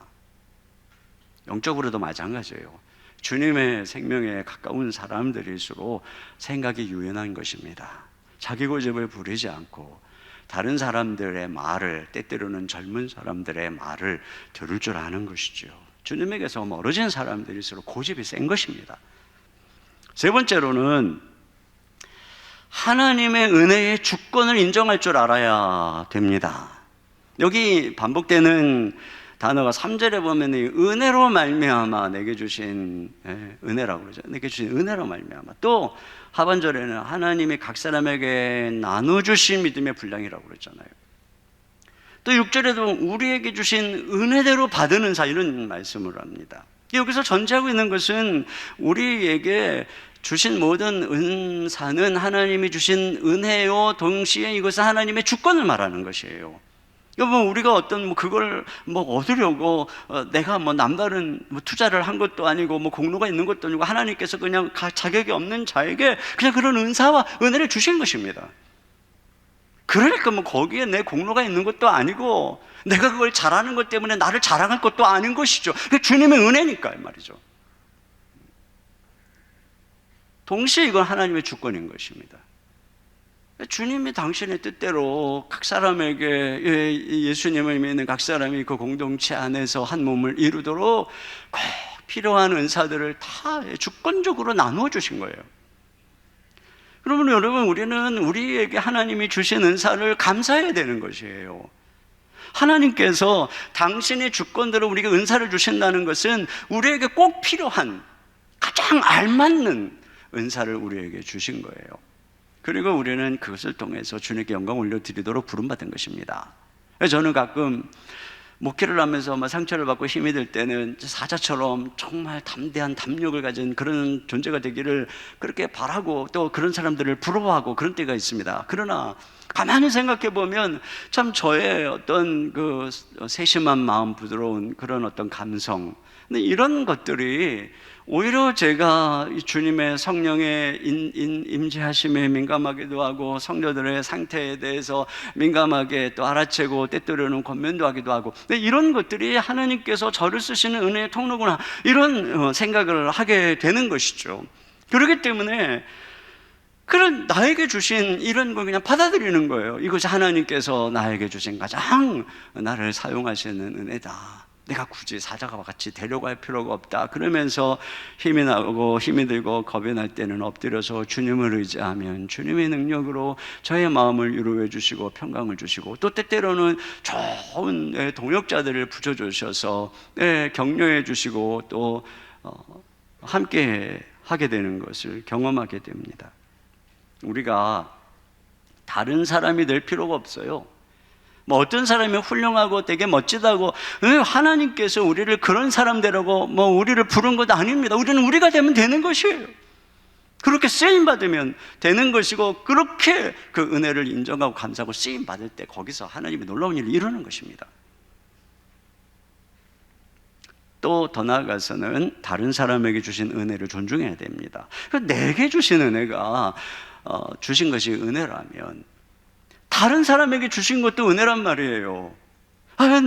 [SPEAKER 1] 영적으로도 마찬가지예요. 주님의 생명에 가까운 사람들일수록 생각이 유연한 것입니다. 자기 고집을 부리지 않고 다른 사람들의 말을, 때때로는 젊은 사람들의 말을 들을 줄 아는 것이죠. 주님에게서 멀어진 사람들일수록 고집이 센 것입니다. 세 번째로는 하나님의 은혜의 주권을 인정할 줄 알아야 됩니다. 여기 반복되는 단어가 3절에 보면 은혜로 말미암아 내게 주신 은혜라고 그러죠. 내게 주신 은혜로 말미암아. 또 하반절에는 하나님이 각 사람에게 나눠주신 믿음의 분량이라고 그랬잖아요. 또 6절에도 우리에게 주신 은혜대로 받는 사, 이런 말씀을 합니다. 여기서 전제하고 있는 것은 우리에게 주신 모든 은사는 하나님이 주신 은혜요, 동시에 이것은 하나님의 주권을 말하는 것이에요. 여러분, 우리가 어떤 그걸 얻으려고 내가 남다른 투자를 한 것도 아니고 공로가 있는 것도 아니고, 하나님께서 그냥 자격이 없는 자에게 그냥 그런 은사와 은혜를 주신 것입니다. 그러니까 거기에 내 공로가 있는 것도 아니고 내가 그걸 잘하는 것 때문에 나를 자랑할 것도 아닌 것이죠. 그게 주님의 은혜니까 말이죠. 동시에 이건 하나님의 주권인 것입니다. 주님이 당신의 뜻대로 각 사람에게, 예수님을 믿는 각 사람이 그 공동체 안에서 한 몸을 이루도록 꼭 필요한 은사들을 다 주권적으로 나누어 주신 거예요. 그러면 여러분, 우리는 우리에게 하나님이 주신 은사를 감사해야 되는 것이에요. 하나님께서 당신의 주권대로 우리에게 은사를 주신다는 것은 우리에게 꼭 필요한, 가장 알맞는 은사를 우리에게 주신 거예요. 그리고 우리는 그것을 통해서 주님께 영광 올려드리도록 부름받은 것입니다. 저는 가끔 목회를 하면서 상처를 받고 힘이 들 때는 사자처럼 정말 담대한 담력을 가진 그런 존재가 되기를 그렇게 바라고, 또 그런 사람들을 부러워하고 그런 때가 있습니다. 그러나 가만히 생각해 보면 참 저의 어떤 그 세심한 마음, 부드러운 그런 어떤 감성, 근데 이런 것들이 오히려 제가 주님의 성령의 임재하심에 민감하기도 하고, 성도들의 상태에 대해서 민감하게 또 알아채고 때때로는 권면도 하기도 하고, 근데 이런 것들이 하나님께서 저를 쓰시는 은혜의 통로구나, 이런 생각을 하게 되는 것이죠. 그렇기 때문에 그런 나에게 주신 이런 걸 그냥 받아들이는 거예요. 이것이 하나님께서 나에게 주신 가장 나를 사용하시는 은혜다. 내가 굳이 사자와 같이 데려갈 필요가 없다. 그러면서 힘이 나고 힘이 들고 겁이 날 때는 엎드려서 주님을 의지하면 주님의 능력으로 저의 마음을 위로해 주시고 평강을 주시고, 또 때때로는 좋은 동역자들을 붙여주셔서 격려해 주시고 또 함께 하게 되는 것을 경험하게 됩니다. 우리가 다른 사람이 될 필요가 없어요. 어떤 사람이 훌륭하고 되게 멋지다고 하나님께서 우리를 그런 사람 되라고 우리를 부른 것도 아닙니다. 우리는 우리가 되면 되는 것이에요. 그렇게 쓰임받으면 되는 것이고, 그렇게 그 은혜를 인정하고 감사하고 쓰임받을 때 거기서 하나님이 놀라운 일을 이루는 것입니다. 또 더 나아가서는 다른 사람에게 주신 은혜를 존중해야 됩니다. 내게 주신 은혜가 주신 것이 은혜라면 다른 사람에게 주신 것도 은혜란 말이에요.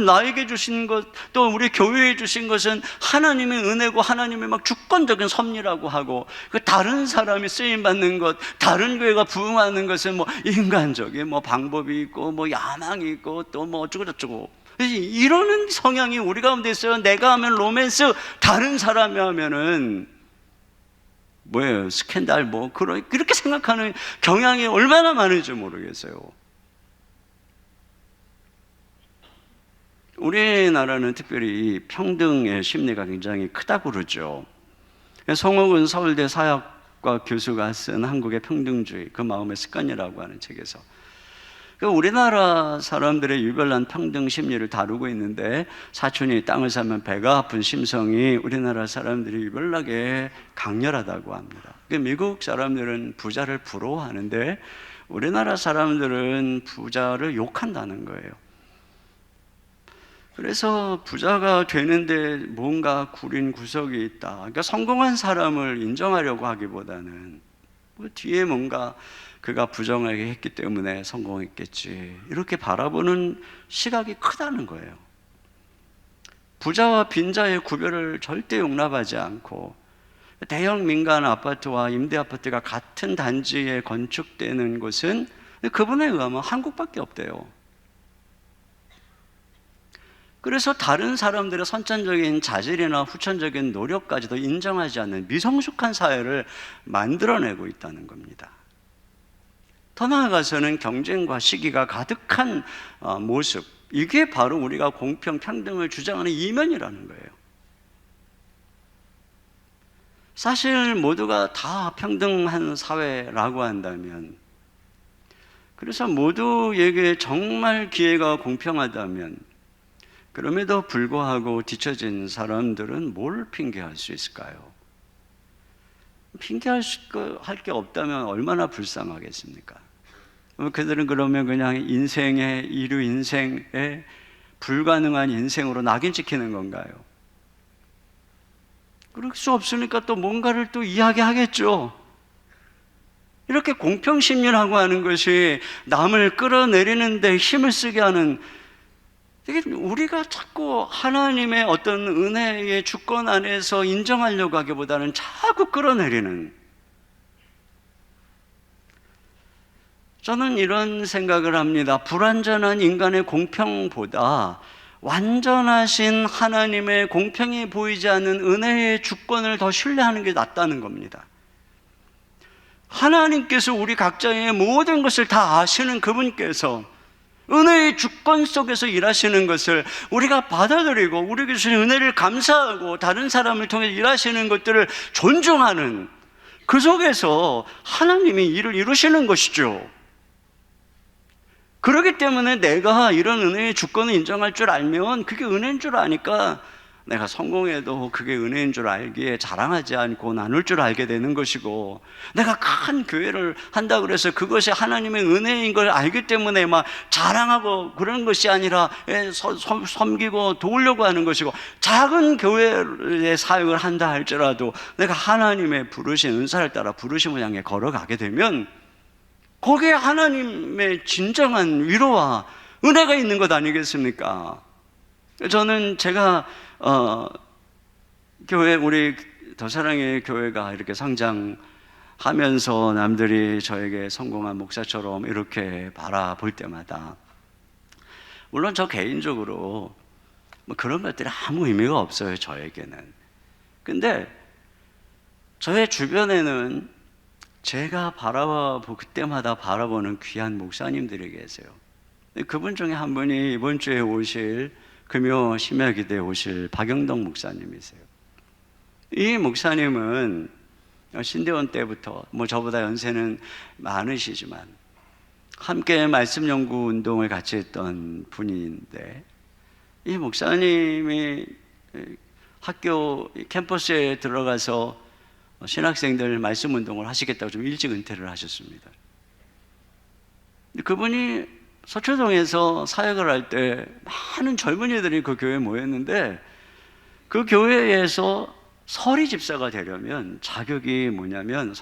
[SPEAKER 1] 나에게 주신 것, 또 우리 교회에 주신 것은 하나님의 은혜고 하나님의 주권적인 섭리라고 하고, 그 다른 사람이 쓰임받는 것, 다른 교회가 부흥하는 것은 인간적인 방법이 있고 야망이 있고 또 어쩌고 저쩌고, 이러는 성향이 우리 가운데 있어요. 내가 하면 로맨스, 다른 사람이 하면은 뭐예요? 스캔들 그렇게 생각하는 경향이 얼마나 많은지 모르겠어요. 우리나라는 특별히 평등의 심리가 굉장히 크다고 그러죠. 송옥은 서울대 사학과 교수가 쓴 한국의 평등주의, 그 마음의 습관이라고 하는 책에서 우리나라 사람들의 유별난 평등 심리를 다루고 있는데, 사촌이 땅을 사면 배가 아픈 심성이 우리나라 사람들이 유별나게 강렬하다고 합니다. 미국 사람들은 부자를 부러워하는데 우리나라 사람들은 부자를 욕한다는 거예요. 그래서 부자가 되는데 뭔가 구린 구석이 있다. 그러니까 성공한 사람을 인정하려고 하기보다는 뒤에 뭔가 그가 부정하게 했기 때문에 성공했겠지, 이렇게 바라보는 시각이 크다는 거예요. 부자와 빈자의 구별을 절대 용납하지 않고, 대형 민간 아파트와 임대 아파트가 같은 단지에 건축되는 곳은 그분에 의하면 한국밖에 없대요. 그래서 다른 사람들의 선천적인 자질이나 후천적인 노력까지도 인정하지 않는 미성숙한 사회를 만들어내고 있다는 겁니다. 더 나아가서는 경쟁과 시기가 가득한 모습, 이게 바로 우리가 공평, 평등을 주장하는 이면이라는 거예요. 사실 모두가 다 평등한 사회라고 한다면, 그래서 모두에게 정말 기회가 공평하다면, 그럼에도 불구하고 뒤처진 사람들은 뭘 핑계할 수 있을까요? 핑계할 게 없다면 얼마나 불쌍하겠습니까? 그들은 그러면 그냥 인생의 이류 인생에 불가능한 인생으로 낙인 찍히는 건가요? 그럴 수 없으니까 또 뭔가를 또 이야기하겠죠. 이렇게 공평심리라고 하는 것이 남을 끌어내리는 데 힘을 쓰게 하는, 이게 우리가 자꾸 하나님의 어떤 은혜의 주권 안에서 인정하려고 하기보다는 자꾸 끌어내리는, 저는 이런 생각을 합니다. 불완전한 인간의 공평보다 완전하신 하나님의 공평이 보이지 않는 은혜의 주권을 더 신뢰하는 게 낫다는 겁니다. 하나님께서 우리 각자의 모든 것을 다 아시는 그분께서 은혜의 주권 속에서 일하시는 것을 우리가 받아들이고, 우리에게 주신 은혜를 감사하고, 다른 사람을 통해 일하시는 것들을 존중하는 그 속에서 하나님이 일을 이루시는 것이죠. 그렇기 때문에 내가 이런 은혜의 주권을 인정할 줄 알면, 그게 은혜인 줄 아니까 내가 성공해도 그게 은혜인 줄 알기에 자랑하지 않고 나눌 줄 알게 되는 것이고, 내가 큰 교회를 한다 그래서 그것이 하나님의 은혜인 걸 알기 때문에 막 자랑하고 그런 것이 아니라 섬기고 도우려고 하는 것이고, 작은 교회의 사역을 한다 할지라도 내가 하나님의 부르신 은사를 따라 부르심을 향해 걸어가게 되면 거기에 하나님의 진정한 위로와 은혜가 있는 것 아니겠습니까? 저는 제가 교회, 우리 더사랑의 교회가 이렇게 성장하면서 남들이 저에게 성공한 목사처럼 이렇게 바라볼 때마다, 물론 저 개인적으로 뭐 그런 것들이 아무 의미가 없어요, 저에게는. 근데 저의 주변에는 제가 그때마다 바라보는 귀한 목사님들이 계세요. 그분 중에 한 분이 이번 주에 오실, 금요 심야기대에 오실 박영덕 목사님이세요. 이 목사님은 신대원 때부터, 뭐 저보다 연세는 많으시지만 함께 말씀 연구 운동을 같이 했던 분인데, 이 목사님이 학교 캠퍼스에 들어가서 신학생들 말씀 운동을 하시겠다고 좀 일찍 은퇴를 하셨습니다. 그분이 서초동에서 사역을 할 때 많은 젊은이들이 그 교회에 모였는데, 그 교회에서 서리 집사가 되려면 자격이 뭐냐면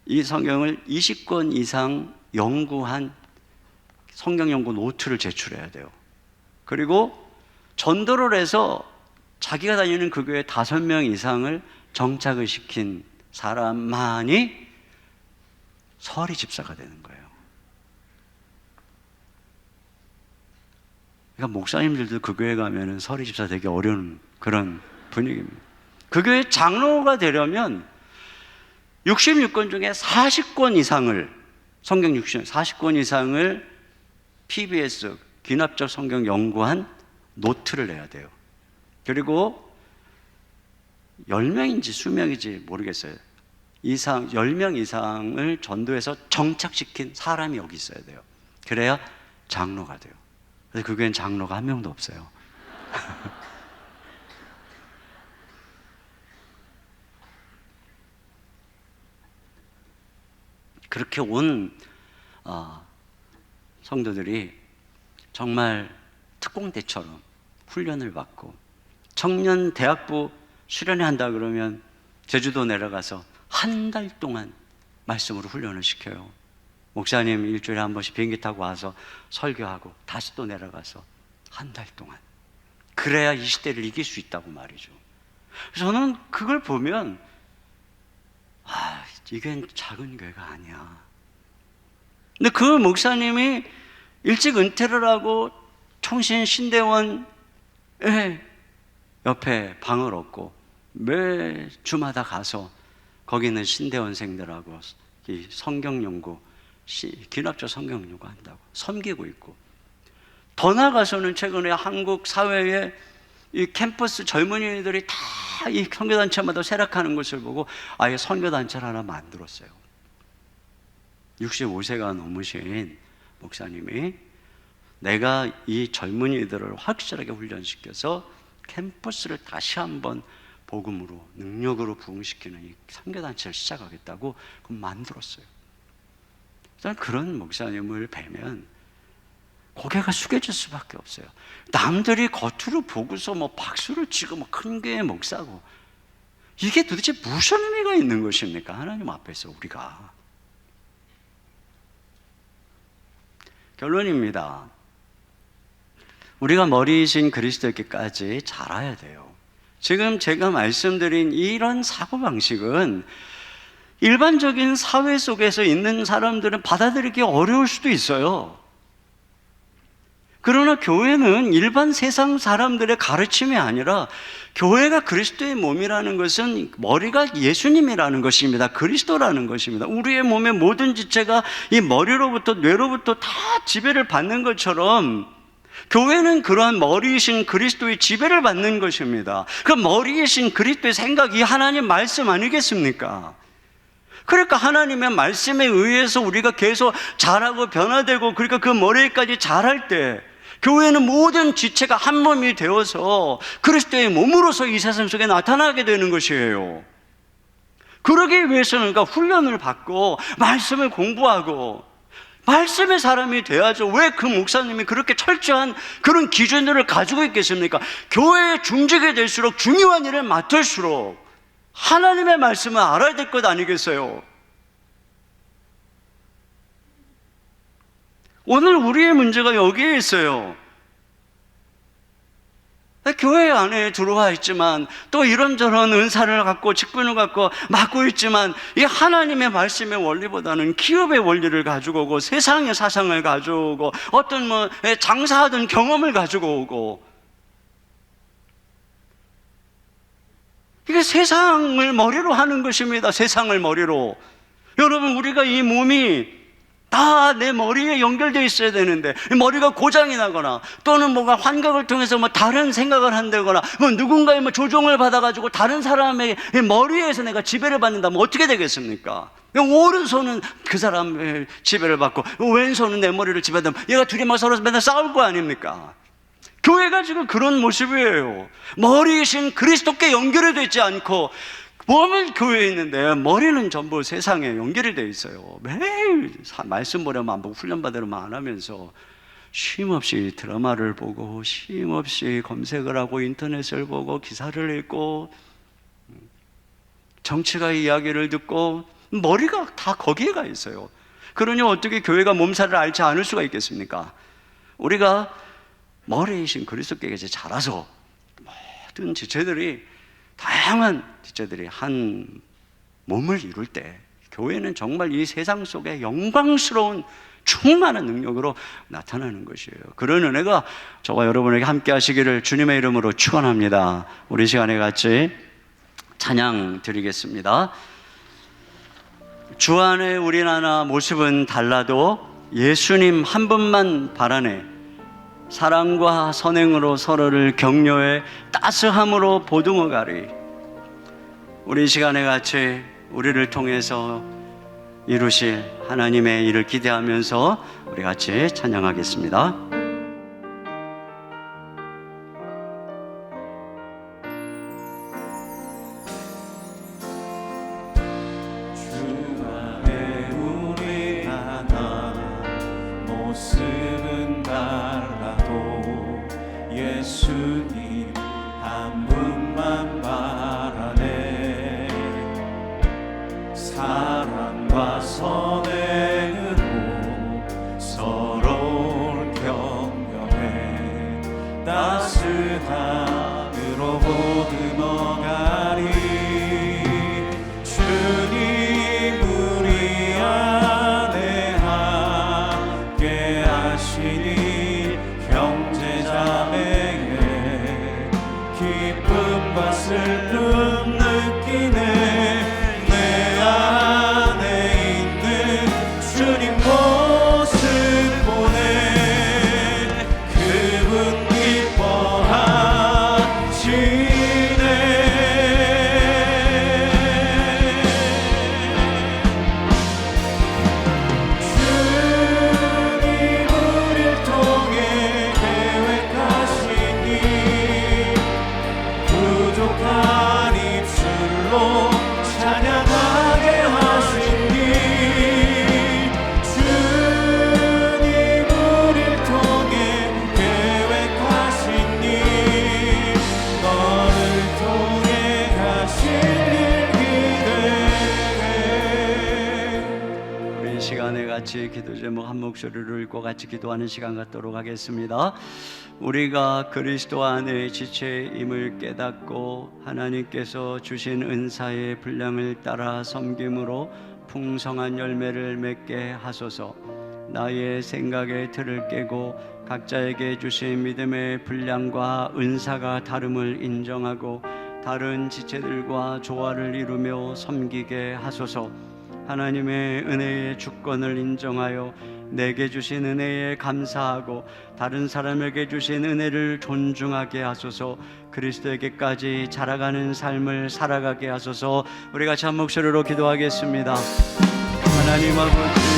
[SPEAKER 1] 이 성경을 20권 이상 연구한 성경 연구 노트를 제출해야 돼요. 그리고 전도를 해서 자기가 다니는 그 교회 5명 이상을 정착을 시킨 사람만이 서리 집사가 되는 거예요. 그러니까 목사님들도 그 교회 가면은 서리 집사 되기 어려운 그런 분위기입니다. 그 교회 장로가 되려면 66권 중에 40권 이상을, 성경 40권 이상을 PBS, 귀납적 성경 연구한 노트를 내야 돼요. 그리고 10명인지 수명인지 모르겠어요. 10명 이상을 전도해서 정착시킨 사람이 여기 있어야 돼요. 그래야 장로가 돼요. 그래서 그 교회는 장로가 한 명도 없어요. 그렇게 온 성도들이 정말 특공대처럼 훈련을 받고, 청년 대학부 수련회 한다 그러면 제주도 내려가서 한 달 동안 말씀으로 훈련을 시켜요. 목사님 일주일에 한 번씩 비행기 타고 와서 설교하고 다시 또 내려가서 한 달 동안. 그래야 이 시대를 이길 수 있다고 말이죠. 저는 그걸 보면 이게 작은 교회가 아니야. 근데 그 목사님이 일찍 은퇴를 하고 청신 신대원 옆에 방을 얻고 매주마다 가서 거기 있는 신대원생들하고 이 성경 연구, 귀납적 성경 연구 한다고 섬기고 있고, 더 나아가서는 최근에 한국 사회에 이 캠퍼스 젊은이들이 다 이 선교단체마다 세락하는 것을 보고 아예 선교단체를 하나 만들었어요. 65세가 넘으신 목사님이 내가 이 젊은이들을 확실하게 훈련시켜서 캠퍼스를 다시 한번 복음으로, 능력으로 부흥시키는 이 선교단체를 시작하겠다고 만들었어요. 저는 그런 목사님을 뵈면 고개가 숙여질 수밖에 없어요. 남들이 겉으로 보고서 뭐 박수를 치고 뭐 큰 교회 목사고, 이게 도대체 무슨 의미가 있는 것입니까? 하나님 앞에서 우리가. 결론입니다. 우리가 머리이신 그리스도께까지 자라야 돼요. 지금 제가 말씀드린 이런 사고방식은 일반적인 사회 속에서 있는 사람들은 받아들이기 어려울 수도 있어요. 그러나 교회는 일반 세상 사람들의 가르침이 아니라, 교회가 그리스도의 몸이라는 것은 머리가 예수님이라는 것입니다. 그리스도라는 것입니다. 우리의 몸의 모든 지체가 이 머리로부터 뇌로부터 다 지배를 받는 것처럼, 교회는 그러한 머리이신 그리스도의 지배를 받는 것입니다. 그 머리이신 그리스도의 생각이 하나님 말씀 아니겠습니까? 그러니까 하나님의 말씀에 의해서 우리가 계속 자라고 변화되고, 그러니까 그 머리까지 자랄 때 교회는 모든 지체가 한 몸이 되어서 그리스도의 몸으로서 이 세상 속에 나타나게 되는 것이에요. 그러기 위해서는 그러니까 훈련을 받고 말씀을 공부하고 말씀의 사람이 돼야죠. 왜 그 목사님이 그렇게 철저한 그런 기준들을 가지고 있겠습니까? 교회에 중직이 될수록, 중요한 일을 맡을수록 하나님의 말씀을 알아야 될 것 아니겠어요? 오늘 우리의 문제가 여기에 있어요. 교회 안에 들어와 있지만 또 이런저런 은사를 갖고 직분을 갖고 맡고 있지만, 이 하나님의 말씀의 원리보다는 기업의 원리를 가지고 오고, 세상의 사상을 가지고 오고, 어떤 뭐 장사하던 경험을 가지고 오고, 이게 세상을 머리로 하는 것입니다. 세상을 머리로. 여러분, 우리가 이 몸이 다 내 머리에 연결되어 있어야 되는데, 머리가 고장이 나거나 또는 뭔가 환각을 통해서 뭐 다른 생각을 한다거나, 뭐 누군가의 뭐 조종을 받아가지고 다른 사람의 머리에서 내가 지배를 받는다면 어떻게 되겠습니까? 오른손은 그 사람의 지배를 받고 왼손은 내 머리를 지배한다면 얘가 둘이 막 서로 맨날 싸울 거 아닙니까? 교회가 지금 그런 모습이에요. 머리이신 그리스도께 연결이 되지 않고, 몸은 교회에 있는데 머리는 전부 세상에 연결이 되어 있어요. 매일 말씀 보려면 안 보고 훈련받으려면 안 하면서 쉼없이 드라마를 보고, 쉼없이 검색을 하고, 인터넷을 보고, 기사를 읽고, 정치가의 이야기를 듣고, 머리가 다 거기에 가 있어요. 그러니 어떻게 교회가 몸살을 앓지 않을 수가 있겠습니까? 우리가 머리이신 그리스도께서 자라서 모든 지체들이, 다양한 지체들이 한 몸을 이룰 때, 교회는 정말 이 세상 속에 영광스러운 충만한 능력으로 나타나는 것이에요. 그런 은혜가 저와 여러분에게 함께 하시기를 주님의 이름으로 축원합니다. 우리 시간에 같이 찬양 드리겠습니다. 주 안에 우리 나나 모습은 달라도 예수님 한 분만 바라네. 사랑과 선행으로 서로를 격려해 따스함으로 보듬어 가리. 우리 시간에 같이 우리를 통해서 이루실 하나님의 일을 기대하면서 우리 같이 찬양하겠습니다.
[SPEAKER 3] 주 안에 우리 하나 모습은 달라도 예수님 한 분만 바라네. 사랑과 선행으로 서로를 격려해 따스함으로 보듬어 가리. 주님 우리 안에 함께 하시니 형제자매에 기쁨과 슬픔 느끼네. 내 안에 있는 주님 모습 보네. 그분 기뻐하시네. 주님 우릴 통해 계획하시니 부족한 입술로
[SPEAKER 1] 같이 기도 제목 한 목소리를 읽고 같이 기도하는 시간 갖도록 하겠습니다. 우리가 그리스도 안에 지체임을 깨닫고 하나님께서 주신 은사의 분량을 따라 섬김으로 풍성한 열매를 맺게 하소서. 나의 생각의 틀을 깨고 각자에게 주신 믿음의 분량과 은사가 다름을 인정하고 다른 지체들과 조화를 이루며 섬기게 하소서. 하나님의 은혜의 주권을 인정하여 내게 주신 은혜에 감사하고 다른 사람에게 주신 은혜를 존중하게 하소서. 그리스도에게까지 자라가는 삶을 살아가게 하소서. 우리 같이 한 목소리로 기도하겠습니다. 하나님 아버지,